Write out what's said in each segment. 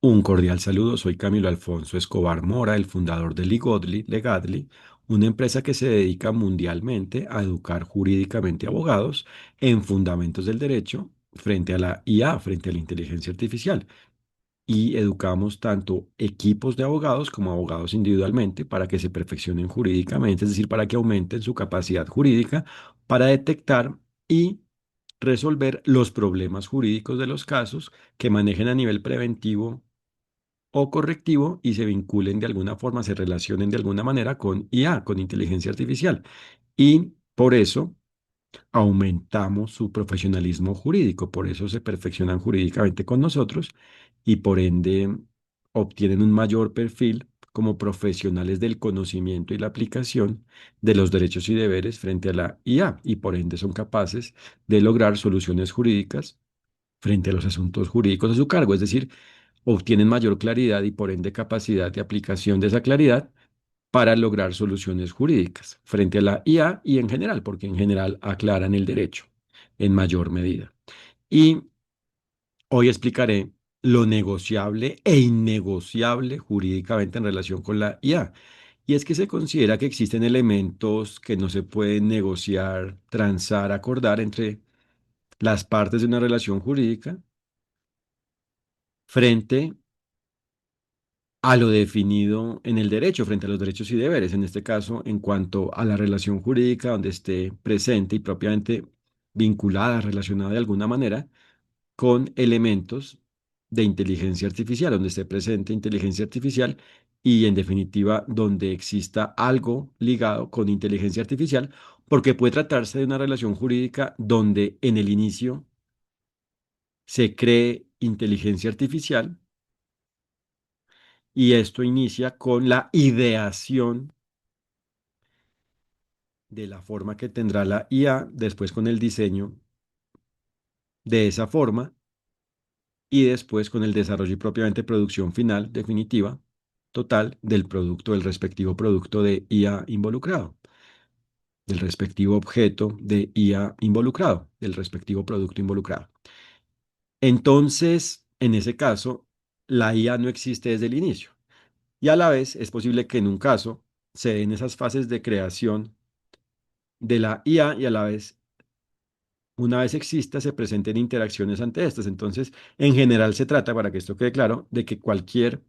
Un cordial saludo, soy Camilo Alfonso Escobar Mora, el fundador de Legadly, una empresa que se dedica mundialmente a educar jurídicamente a abogados en fundamentos del derecho frente a la IA, frente a la inteligencia artificial. Y educamos tanto equipos de abogados como abogados individualmente para que se perfeccionen jurídicamente, es decir, para que aumenten su capacidad jurídica para detectar y resolver los problemas jurídicos de los casos que manejen a nivel preventivo o correctivo y se vinculen de alguna forma, se relacionen de alguna manera con IA, con inteligencia artificial. Y por eso aumentamos su profesionalismo jurídico, por eso se perfeccionan jurídicamente con nosotros y por ende obtienen un mayor perfil como profesionales del conocimiento y la aplicación de los derechos y deberes frente a la IA y por ende son capaces de lograr soluciones jurídicas frente a los asuntos jurídicos a su cargo, es decir, obtienen mayor claridad y por ende capacidad de aplicación de esa claridad para lograr soluciones jurídicas frente a la IA y en general, porque en general aclaran el derecho en mayor medida. Y hoy explicaré lo negociable e innegociable jurídicamente en relación con la IA. Y es que se considera que existen elementos que no se pueden negociar, transar, acordar entre las partes de una relación jurídica frente a lo definido en el derecho, frente a los derechos y deberes, en este caso, en cuanto a la relación jurídica donde esté presente y propiamente vinculada, relacionada de alguna manera con elementos de inteligencia artificial, donde esté presente inteligencia artificial y, en definitiva, donde exista algo ligado con inteligencia artificial, porque puede tratarse de una relación jurídica donde en el inicio se cree inteligencia artificial y esto inicia con la ideación de la forma que tendrá la IA, después con el diseño de esa forma y después con el desarrollo y propiamente producción final, definitiva, total del producto, del respectivo producto de IA involucrado, del respectivo objeto de IA involucrado, del respectivo producto involucrado. Entonces, en ese caso, la IA no existe desde el inicio. Y a la vez es posible que en un caso se den esas fases de creación de la IA y a la vez, una vez exista, se presenten interacciones ante estas. Entonces, en general se trata, para que esto quede claro, de que cualquier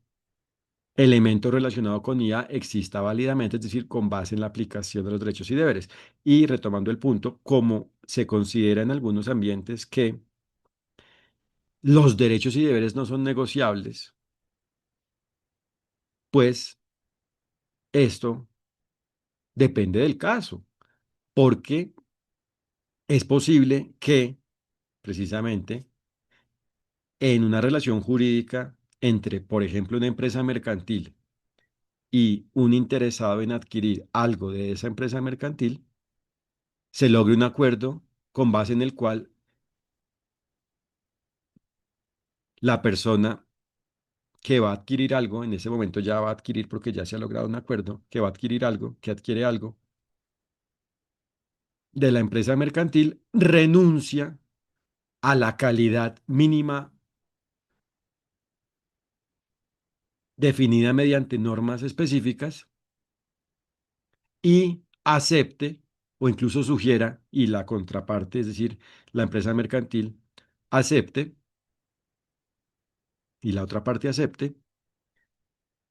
elemento relacionado con IA exista válidamente, es decir, con base en la aplicación de los derechos y deberes. Y retomando el punto, como se considera en algunos ambientes que los derechos y deberes no son negociables, pues esto depende del caso, porque es posible que precisamente en una relación jurídica entre, por ejemplo, una empresa mercantil y un interesado en adquirir algo de esa empresa mercantil, se logre un acuerdo con base en el cual la persona que va a adquirir algo, en ese momento ya va a adquirir porque ya se ha logrado un acuerdo, que va a adquirir algo, que adquiere algo de la empresa mercantil, renuncia a la calidad mínima definida mediante normas específicas y acepte o incluso sugiera, y la contraparte, es decir, la empresa mercantil, acepte y la otra parte acepte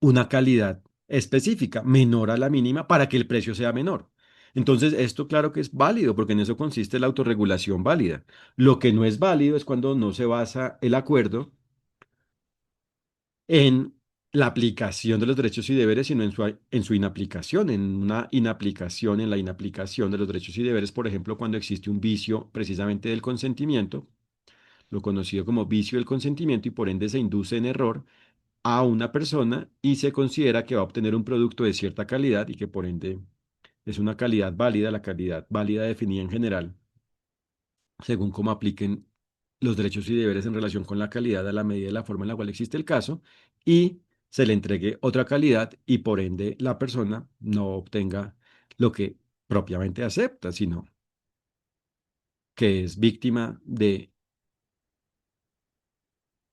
una calidad específica, menor a la mínima, para que el precio sea menor. Entonces, esto claro que es válido, porque en eso consiste la autorregulación válida. Lo que no es válido es cuando no se basa el acuerdo en la aplicación de los derechos y deberes, sino en su inaplicación, en una inaplicación, en la inaplicación de los derechos y deberes, por ejemplo, cuando existe un vicio precisamente del consentimiento, lo conocido como vicio del consentimiento, y por ende se induce en error a una persona y se considera que va a obtener un producto de cierta calidad y que por ende es una calidad válida, la calidad válida definida en general, según cómo apliquen los derechos y deberes en relación con la calidad a la medida de la forma en la cual existe el caso y se le entregue otra calidad y por ende la persona no obtenga lo que propiamente acepta, sino que es víctima de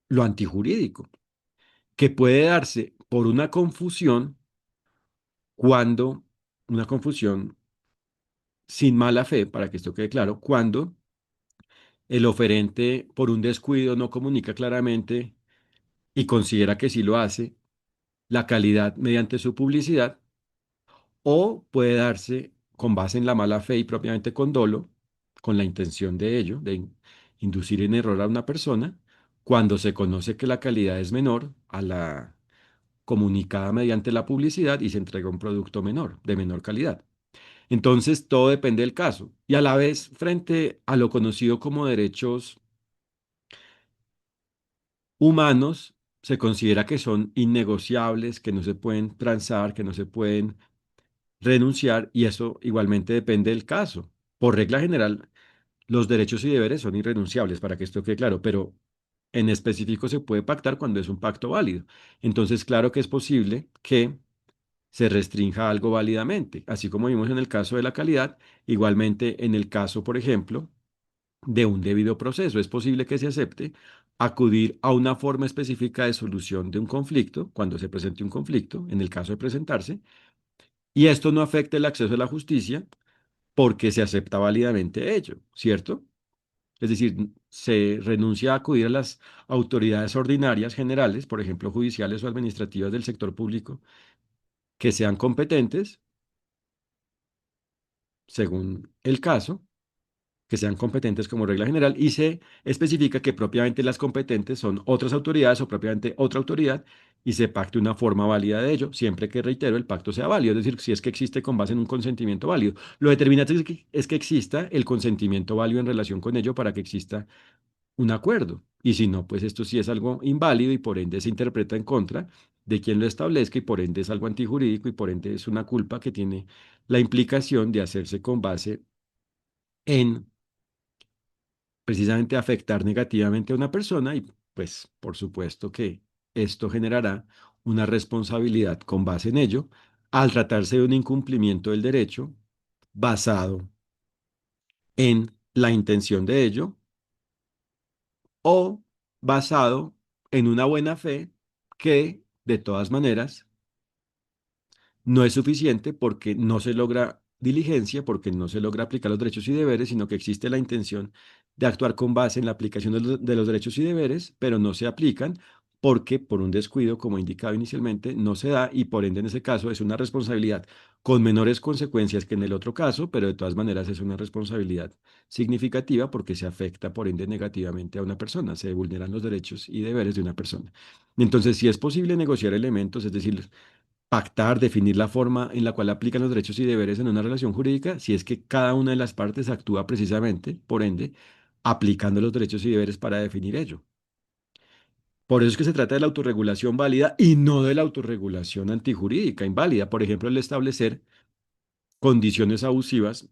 lo antijurídico. que puede darse por una confusión cuando, una confusión sin mala fe, para que esto quede claro, cuando el oferente por un descuido no comunica claramente y considera que sí lo hace, la calidad mediante su publicidad, o puede darse con base en la mala fe y propiamente con dolo, con la intención de ello, de inducir en error a una persona, cuando se conoce que la calidad es menor a la comunicada mediante la publicidad y se entrega un producto menor, de menor calidad. Entonces, todo depende del caso. Y a la vez, frente a lo conocido como derechos humanos, se considera que son innegociables, que no se pueden transar, que no se pueden renunciar, y eso igualmente depende del caso. Por regla general, los derechos y deberes son irrenunciables, para que esto quede claro, pero en específico se puede pactar cuando es un pacto válido. Entonces, claro que es posible que se restrinja algo válidamente, así como vimos en el caso de la calidad, igualmente en el caso, por ejemplo, de un debido proceso. Es posible que se acepte acudir a una forma específica de solución de un conflicto, cuando se presente un conflicto, en el caso de presentarse, y esto no afecta el acceso a la justicia porque se acepta válidamente ello, ¿cierto? Es decir, se renuncia a acudir a las autoridades ordinarias generales, por ejemplo, judiciales o administrativas del sector público, que sean competentes, según el caso, que sean competentes como regla general, y se especifica que propiamente las competentes son otras autoridades o propiamente otra autoridad, y se pacte una forma válida de ello, siempre que, reitero, el pacto sea válido, es decir, si es que existe con base en un consentimiento válido. Lo determinante es que exista el consentimiento válido en relación con ello para que exista un acuerdo. Y si no, pues esto sí es algo inválido y por ende se interpreta en contra de quien lo establezca y por ende es algo antijurídico y por ende es una culpa que tiene la implicación de hacerse con base en precisamente afectar negativamente a una persona y pues por supuesto que esto generará una responsabilidad con base en ello al tratarse de un incumplimiento del derecho basado en la intención de ello o basado en una buena fe que de todas maneras no es suficiente porque no se logra diligencia, porque no se logra aplicar los derechos y deberes, sino que existe la intención de actuar con base en la aplicación de los derechos y deberes, pero no se aplican porque por un descuido, como indicaba inicialmente, no se da y por ende en ese caso es una responsabilidad con menores consecuencias que en el otro caso, pero de todas maneras es una responsabilidad significativa porque se afecta por ende negativamente a una persona, se vulneran los derechos y deberes de una persona. Entonces, si es posible negociar elementos, es decir, pactar, definir la forma en la cual aplican los derechos y deberes en una relación jurídica, si es que cada una de las partes actúa precisamente, por ende, aplicando los derechos y deberes para definir ello. Por eso es que se trata de la autorregulación válida y no de la autorregulación antijurídica inválida. Por ejemplo, el establecer condiciones abusivas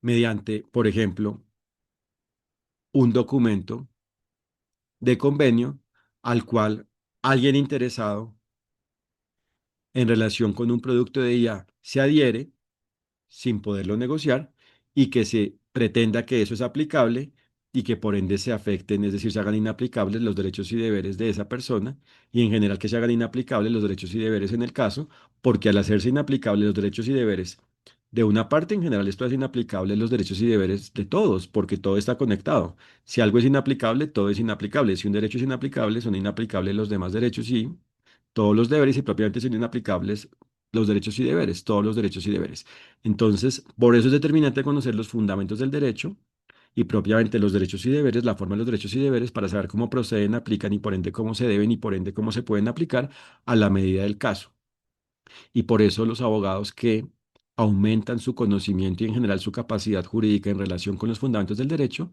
mediante, por ejemplo, un documento de convenio al cual alguien interesado en relación con un producto de IA se adhiere sin poderlo negociar y que se pretenda que eso es aplicable y que por ende se afecten, es decir, se hagan inaplicables los derechos y deberes de esa persona y en general que se hagan inaplicables los derechos y deberes en el caso, porque al hacerse inaplicables los derechos y deberes de una parte, en general esto es inaplicable los derechos y deberes de todos, porque todo está conectado. Si algo es inaplicable, todo es inaplicable. Si un derecho es inaplicable, son inaplicables los demás derechos y todos los deberes y propiamente son inaplicables los derechos y deberes, todos los derechos y deberes. Entonces, por eso es determinante conocer los fundamentos del derecho y propiamente los derechos y deberes, la forma de los derechos y deberes para saber cómo proceden, aplican y por ende cómo se deben y por ende cómo se pueden aplicar a la medida del caso. Y por eso los abogados que aumentan su conocimiento y en general su capacidad jurídica en relación con los fundamentos del derecho,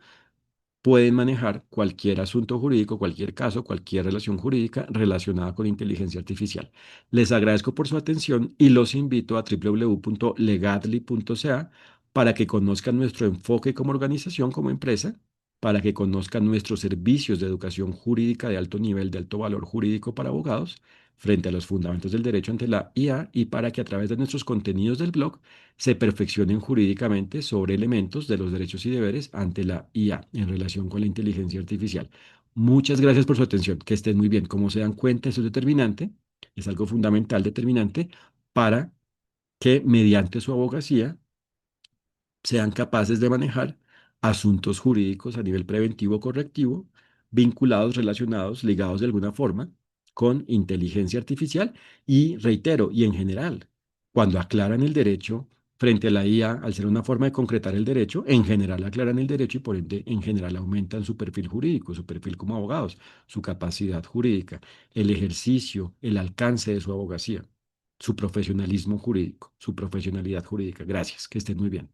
pueden manejar cualquier asunto jurídico, cualquier caso, cualquier relación jurídica relacionada con inteligencia artificial. Les agradezco por su atención y los invito a www.legadly.ca para que conozcan nuestro enfoque como organización, como empresa, para que conozcan nuestros servicios de educación jurídica de alto nivel, de alto valor jurídico para abogados frente a los fundamentos del derecho ante la IA y para que a través de nuestros contenidos del blog se perfeccionen jurídicamente sobre elementos de los derechos y deberes ante la IA en relación con la inteligencia artificial. Muchas gracias por su atención. Que estén muy bien. Como se dan cuenta, eso es determinante, es algo fundamental, determinante, para que mediante su abogacía sean capaces de manejar asuntos jurídicos a nivel preventivo o correctivo, vinculados, relacionados, ligados de alguna forma con inteligencia artificial y, reitero, y en general, cuando aclaran el derecho frente a la IA, al ser una forma de concretar el derecho, en general aclaran el derecho y por ende, en general aumentan su perfil jurídico, su perfil como abogados, su capacidad jurídica, el ejercicio, el alcance de su abogacía, su profesionalismo jurídico, su profesionalidad jurídica. Gracias, que estén muy bien.